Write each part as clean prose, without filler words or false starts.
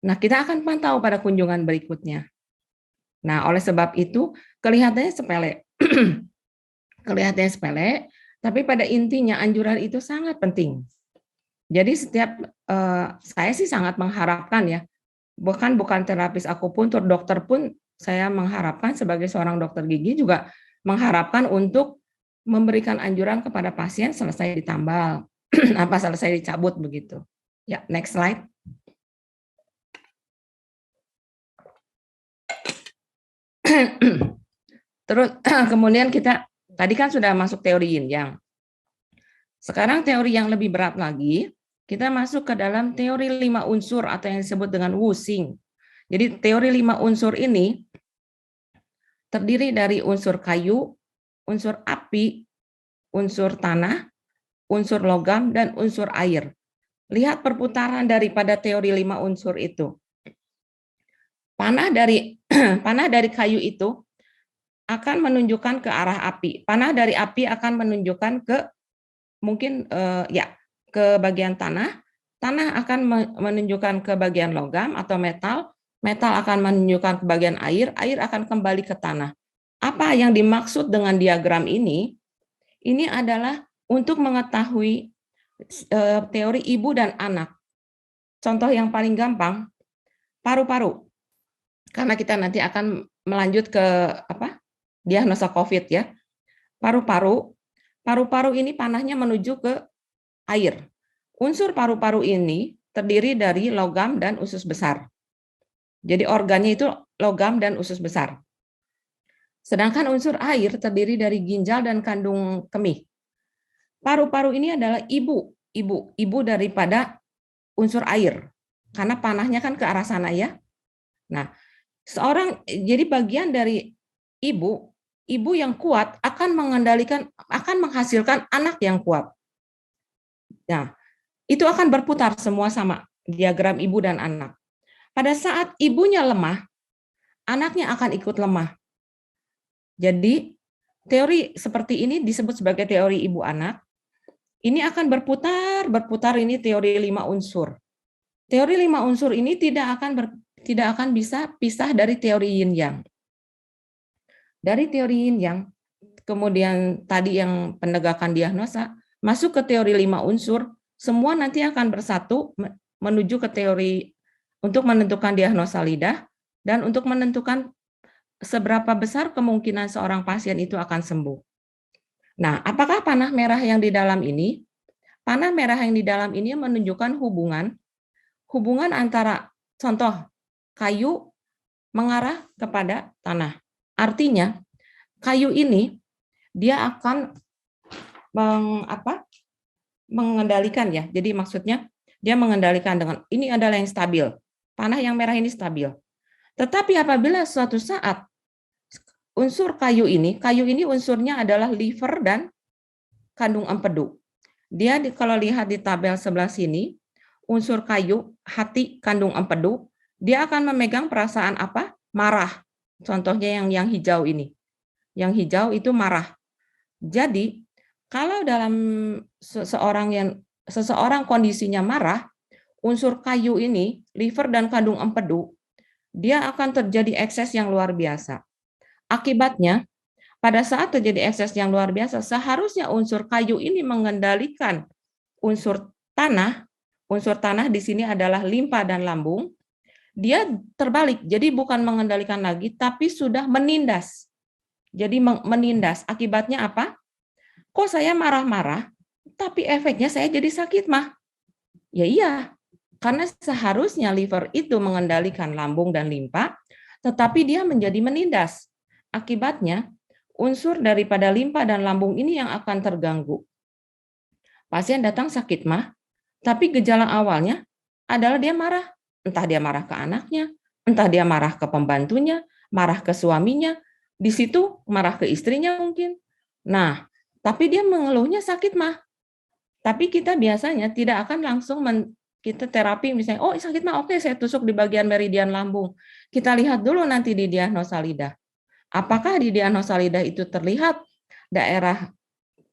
Nah, kita akan pantau pada kunjungan berikutnya. Nah, oleh sebab itu kelihatannya sepele. Kelihatannya sepele, tapi pada intinya anjuran itu sangat penting. Jadi setiap saya sih sangat mengharapkan ya, bukan terapis akupuntur, dokter pun saya mengharapkan sebagai seorang dokter gigi juga mengharapkan untuk memberikan anjuran kepada pasien selesai ditambal, apa selesai dicabut begitu. Ya, next slide. Terus kemudian kita tadi kan sudah masuk teori yin yang. Sekarang teori yang lebih berat lagi, kita masuk ke dalam teori 5 unsur atau yang disebut dengan Wusing. Jadi teori 5 unsur ini terdiri dari unsur kayu, unsur api, unsur tanah, unsur logam, dan unsur air. Lihat perputaran daripada teori 5 unsur itu. Panah dari kayu itu akan menunjukkan ke arah api. Panah dari api akan menunjukkan ke mungkin ke bagian tanah. Tanah akan menunjukkan ke bagian logam atau metal. Metal akan menunjukkan ke bagian air. Air akan kembali ke tanah. Apa yang dimaksud dengan diagram ini? Ini adalah untuk mengetahui teori ibu dan anak. Contoh yang paling gampang, paru-paru. Karena kita nanti akan melanjut ke diagnosa COVID ya. Paru-paru ini panahnya menuju ke air. Unsur paru-paru ini terdiri dari logam dan usus besar. Jadi organnya itu logam dan usus besar. Sedangkan unsur air terdiri dari ginjal dan kandung kemih. Paru-paru ini adalah ibu daripada unsur air. Karena panahnya kan ke arah sana ya. Nah, jadi bagian dari ibu yang kuat akan menghasilkan anak yang kuat. Nah, itu akan berputar semua sama diagram ibu dan anak. Pada saat ibunya lemah, anaknya akan ikut lemah. Jadi, teori seperti ini disebut sebagai teori ibu anak. Ini akan berputar ini teori 5 unsur. Teori 5 unsur ini tidak akan bisa pisah dari teori yin yang. Dari teori yin yang, kemudian tadi yang penegakan diagnosa, masuk ke teori 5 unsur, semua nanti akan bersatu menuju ke teori untuk menentukan diagnosa lidah dan untuk menentukan seberapa besar kemungkinan seorang pasien itu akan sembuh. Nah, apakah panah merah yang di dalam ini? Panah merah yang di dalam ini menunjukkan hubungan antara contoh kayu mengarah kepada tanah. Artinya, kayu ini dia akan mengendalikan ya. Jadi maksudnya dia mengendalikan dengan ini adalah yang stabil. Panah yang merah ini stabil. Tetapi apabila suatu saat unsur kayu ini unsurnya adalah liver dan kandung empedu. Dia kalau lihat di tabel sebelah sini, unsur kayu, hati, kandung empedu, dia akan memegang perasaan apa? Marah. Contohnya yang hijau ini. Yang hijau itu marah. Jadi, kalau dalam seseorang kondisinya marah, unsur kayu ini, liver dan kandung empedu, dia akan terjadi ekses yang luar biasa. Akibatnya, pada saat terjadi ekses yang luar biasa, seharusnya unsur kayu ini mengendalikan unsur tanah. Unsur tanah di sini adalah limpa dan lambung. Dia terbalik, jadi bukan mengendalikan lagi, tapi sudah menindas. Jadi menindas. Akibatnya apa? Kok saya marah-marah, tapi efeknya saya jadi sakit mah? Ya iya, karena seharusnya liver itu mengendalikan lambung dan limpa, tetapi dia menjadi menindas. Akibatnya, unsur daripada limpa dan lambung ini yang akan terganggu. Pasien datang sakit mah, tapi gejala awalnya adalah dia marah. Entah dia marah ke anaknya, entah dia marah ke pembantunya, marah ke suaminya, di situ marah ke istrinya mungkin. Nah, tapi dia mengeluhnya sakit mah. Tapi kita biasanya tidak akan langsung kita terapi misalnya, oh sakit mah oke, saya tusuk di bagian meridian lambung. Kita lihat dulu nanti di diagnosa lidah. Apakah di diagnosa lidah itu terlihat daerah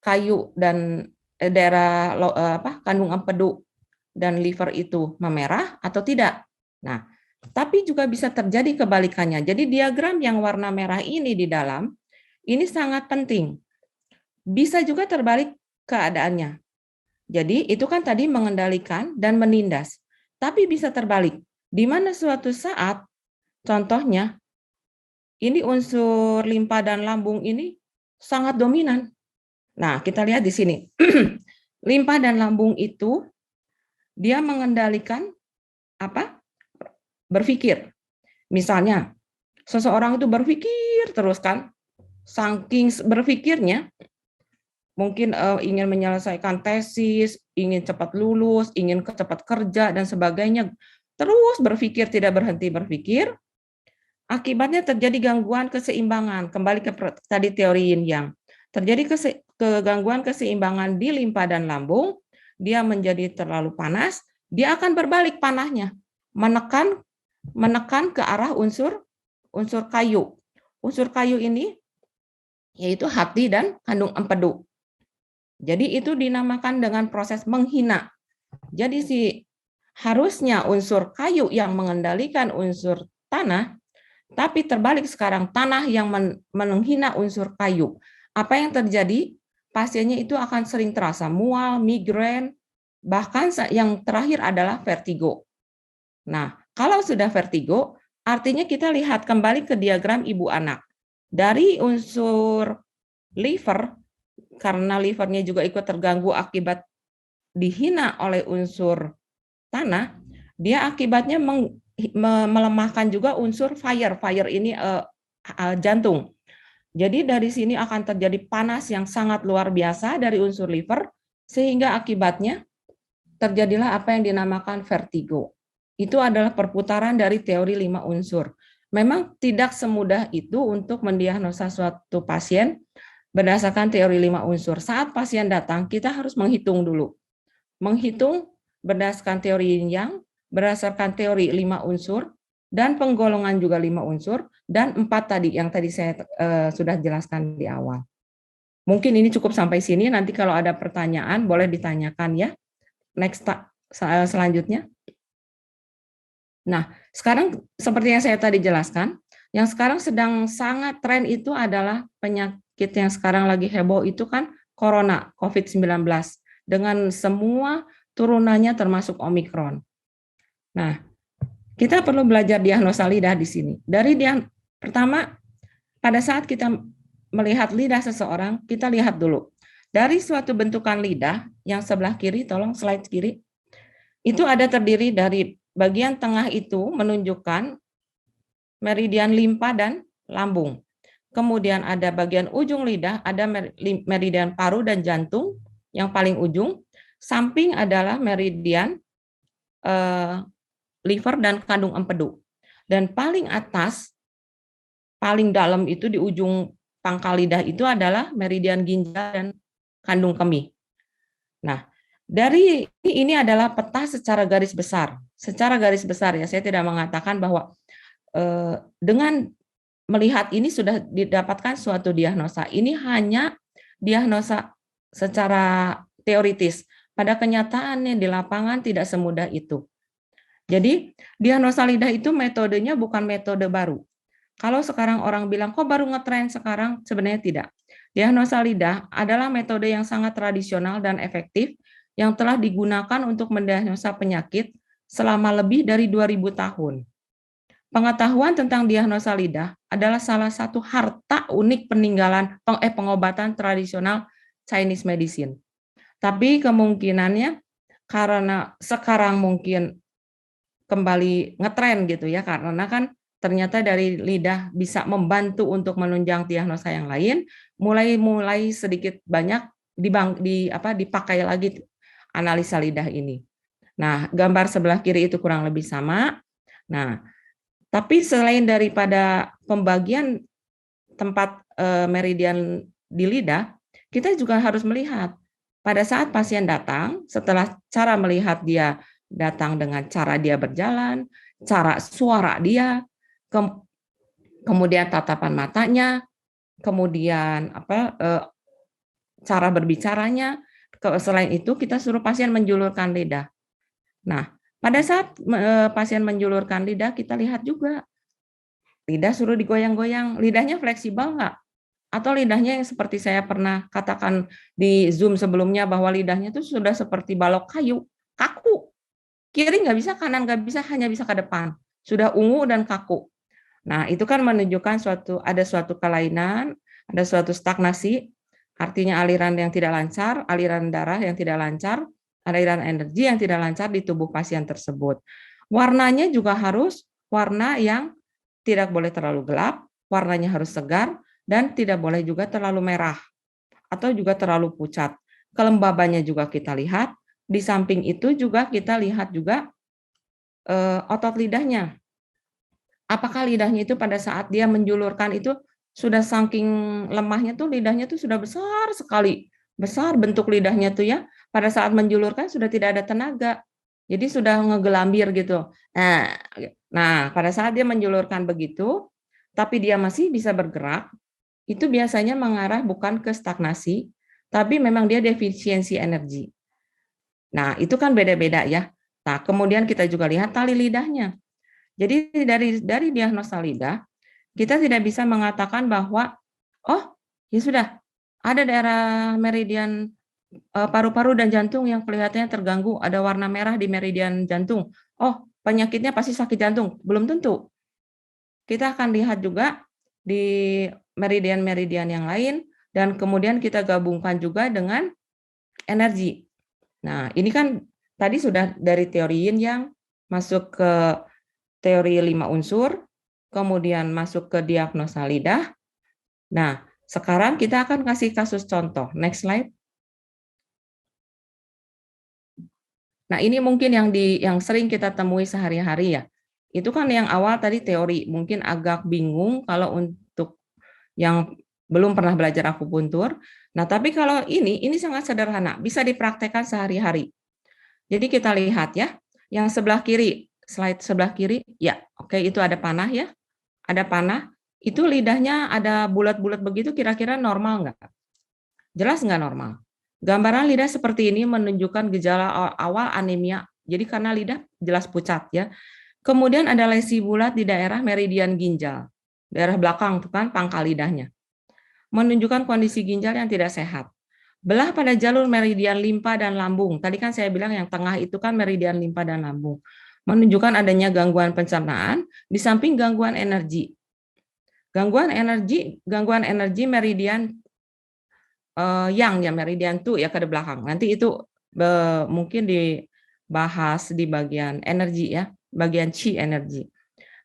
kayu dan daerah kandung empedu dan liver itu memerah atau tidak? Nah, Tapi juga bisa terjadi kebalikannya. Jadi diagram yang warna merah ini di dalam, ini sangat penting. Bisa juga terbalik keadaannya. Jadi itu kan tadi mengendalikan dan menindas. Tapi bisa terbalik. Di mana suatu saat, contohnya, ini unsur limpa dan lambung ini sangat dominan. Nah, kita lihat di sini. Limpa dan lambung itu dia mengendalikan apa? Berpikir. Misalnya, seseorang itu berpikir terus kan, saking berpikirnya, mungkin ingin menyelesaikan tesis, ingin cepat lulus, ingin cepat kerja, dan sebagainya. Terus berpikir, tidak berhenti berpikir, akibatnya terjadi gangguan keseimbangan. Kembali ke tadi teori yin yang. Terjadi kegangguan keseimbangan di limpa dan lambung, dia menjadi terlalu panas, dia akan berbalik panahnya, menekan ke arah unsur kayu. Unsur kayu ini yaitu hati dan kandung empedu. Jadi itu dinamakan dengan proses menghina. Jadi harusnya unsur kayu yang mengendalikan unsur tanah, tapi terbalik sekarang tanah yang menghina unsur kayu. Apa yang terjadi? Pasiennya itu akan sering terasa mual, migrain, bahkan yang terakhir adalah vertigo. Nah, kalau sudah vertigo, artinya kita lihat kembali ke diagram ibu anak. Dari unsur liver, karena livernya juga ikut terganggu akibat dihina oleh unsur tanah, dia akibatnya melemahkan juga unsur fire. Fire ini jantung. Jadi dari sini akan terjadi panas yang sangat luar biasa dari unsur liver, sehingga akibatnya terjadilah apa yang dinamakan vertigo. Itu adalah perputaran dari teori 5 unsur. Memang tidak semudah itu untuk mendiagnosa suatu pasien berdasarkan teori 5 unsur. Saat pasien datang, kita harus menghitung dulu. Menghitung berdasarkan teori yang, berdasarkan teori 5 unsur, dan penggolongan juga 5 unsur, dan 4 tadi yang tadi saya sudah jelaskan di awal. Mungkin ini cukup sampai sini, nanti kalau ada pertanyaan boleh ditanyakan ya. Next, selanjutnya. Nah, sekarang seperti yang saya tadi jelaskan, yang sekarang sedang sangat tren itu adalah penyakit yang sekarang lagi heboh itu kan corona, COVID-19, dengan semua turunannya termasuk Omikron. Nah, kita perlu belajar diagnosa lidah di sini. Pertama, pada saat kita melihat lidah seseorang, kita lihat dulu. Dari suatu bentukan lidah, yang sebelah kiri, tolong slide kiri, itu ada terdiri dari bagian tengah itu menunjukkan meridian limpa dan lambung. Kemudian ada bagian ujung lidah, ada meridian paru dan jantung yang paling ujung. Samping adalah meridian liver dan kandung empedu. Dan paling atas, paling dalam itu di ujung pangkal lidah itu adalah meridian ginjal dan kandung kemih. Nah, dari ini adalah peta secara garis besar. Secara garis besar ya, saya tidak mengatakan bahwa dengan melihat ini sudah didapatkan suatu diagnosa. Ini hanya diagnosa secara teoritis. Pada kenyataannya di lapangan tidak semudah itu. Jadi diagnosa lidah itu metodenya bukan metode baru. Kalau sekarang orang bilang, kok baru ngetren sekarang? Sebenarnya tidak. Diagnosa lidah adalah metode yang sangat tradisional dan efektif yang telah digunakan untuk mendiagnosa penyakit selama lebih dari 2000 tahun. Pengetahuan tentang diagnosa lidah adalah salah satu harta unik peninggalan pengobatan tradisional Chinese medicine. Tapi kemungkinannya karena sekarang mungkin kembali ngetren gitu ya, karena kan ternyata dari lidah bisa membantu untuk menunjang diagnosa yang lain, mulai sedikit banyak dipakai lagi analisa lidah ini. Nah, gambar sebelah kiri itu kurang lebih sama. Nah, tapi selain daripada pembagian tempat meridian di lidah, kita juga harus melihat pada saat pasien datang, setelah cara melihat dia datang dengan cara dia berjalan, cara suara dia, kemudian tatapan matanya, kemudian cara berbicaranya. Selain itu kita suruh pasien menjulurkan lidah. Nah, Pada saat pasien menjulurkan lidah, kita lihat juga lidah suruh digoyang-goyang, lidahnya fleksibel nggak? Atau lidahnya yang seperti saya pernah katakan di Zoom sebelumnya bahwa lidahnya itu sudah seperti balok kayu, kaku. Kiri nggak bisa, kanan nggak bisa, hanya bisa ke depan. Sudah ungu dan kaku. Nah, itu kan menunjukkan ada suatu kelainan, ada suatu stagnasi, artinya aliran yang tidak lancar, aliran darah yang tidak lancar, aliran energi yang tidak lancar di tubuh pasien tersebut. Warnanya juga harus warna yang tidak boleh terlalu gelap, warnanya harus segar, dan tidak boleh juga terlalu merah atau juga terlalu pucat. Kelembabannya juga kita lihat. Di samping itu juga kita lihat juga otot lidahnya. Apakah lidahnya itu pada saat dia menjulurkan itu sudah saking lemahnya tuh lidahnya tuh sudah besar sekali. Besar bentuk lidahnya tuh ya. Pada saat menjulurkan sudah tidak ada tenaga. Jadi sudah ngegelambir gitu. Nah, pada saat dia menjulurkan begitu, tapi dia masih bisa bergerak, itu biasanya mengarah bukan ke stagnasi, tapi memang dia defisiensi energi. Nah, itu kan beda-beda ya. Nah, kemudian kita juga lihat tali lidahnya. Jadi dari diagnosa lidah, kita tidak bisa mengatakan bahwa, oh ya sudah, ada daerah meridian paru-paru dan jantung yang kelihatannya terganggu, ada warna merah di meridian jantung. Oh, penyakitnya pasti sakit jantung. Belum tentu. Kita akan lihat juga di meridian-meridian yang lain, dan kemudian kita gabungkan juga dengan energi. Nah, ini kan tadi sudah dari teori yin yang masuk ke teori 5 unsur, kemudian masuk ke diagnosa lidah. Nah, sekarang kita akan kasih kasus contoh. Next slide. Nah, ini mungkin yang sering kita temui sehari-hari ya. Itu kan yang awal tadi teori, mungkin agak bingung kalau untuk yang belum pernah belajar akupuntur. Nah, tapi kalau ini sangat sederhana, bisa dipraktekkan sehari-hari. Jadi kita lihat ya, yang sebelah kiri, slide sebelah kiri, ya, oke, itu ada panah ya, ada panah, itu lidahnya ada bulat-bulat begitu, kira-kira normal nggak? Jelas nggak normal. Gambaran lidah seperti ini menunjukkan gejala awal anemia, jadi karena lidah jelas pucat ya. Kemudian ada lesi bulat di daerah meridian ginjal, daerah belakang tuh kan pangkal lidahnya, menunjukkan kondisi ginjal yang tidak sehat. Belah pada jalur meridian limpa dan lambung. Tadi kan saya bilang yang tengah itu kan meridian limpa dan lambung. Menunjukkan adanya gangguan pencernaan di samping gangguan energi. Gangguan energi meridian yang ya meridian tuh ya ke belakang. Nanti itu mungkin dibahas di bagian energi ya, bagian chi energi.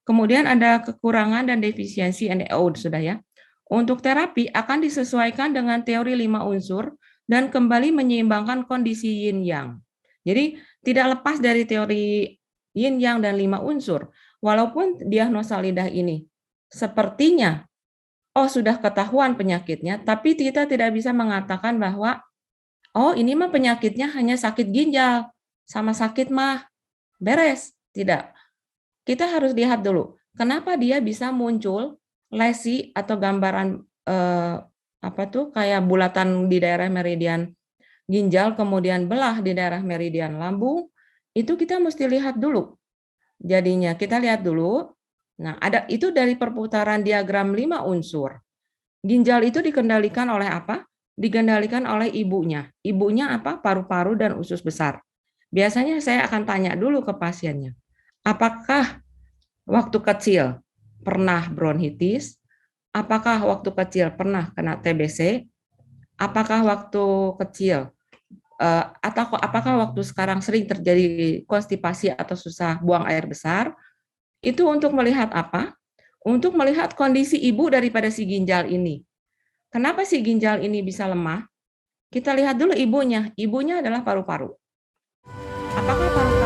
Kemudian ada kekurangan dan defisiensi NO sudah ya. Untuk terapi akan disesuaikan dengan teori 5 unsur dan kembali menyeimbangkan kondisi yin yang. Jadi tidak lepas dari teori yin yang dan 5 unsur. Walaupun diagnosa lidah ini sepertinya sudah ketahuan penyakitnya, tapi kita tidak bisa mengatakan bahwa ini mah penyakitnya hanya sakit ginjal, sama sakit mah beres. Tidak. Kita harus lihat dulu, kenapa dia bisa muncul lesi atau gambaran kayak bulatan di daerah meridian ginjal, kemudian belah di daerah meridian lambung, itu kita mesti lihat dulu. Jadinya kita lihat dulu. Nah, ada itu dari perputaran diagram 5 unsur. Ginjal itu dikendalikan oleh apa? Dikendalikan oleh ibunya. Ibunya apa? Paru-paru dan usus besar. Biasanya saya akan tanya dulu ke pasiennya. Apakah waktu kecil pernah bronkitis? Apakah waktu kecil pernah kena TBC? Apakah waktu kecil atau apakah waktu sekarang sering terjadi konstipasi atau susah buang air besar? Itu untuk melihat apa? Untuk melihat kondisi ibu daripada si ginjal ini. Kenapa si ginjal ini bisa lemah? Kita lihat dulu ibunya. Ibunya adalah paru-paru. Apakah paru-paru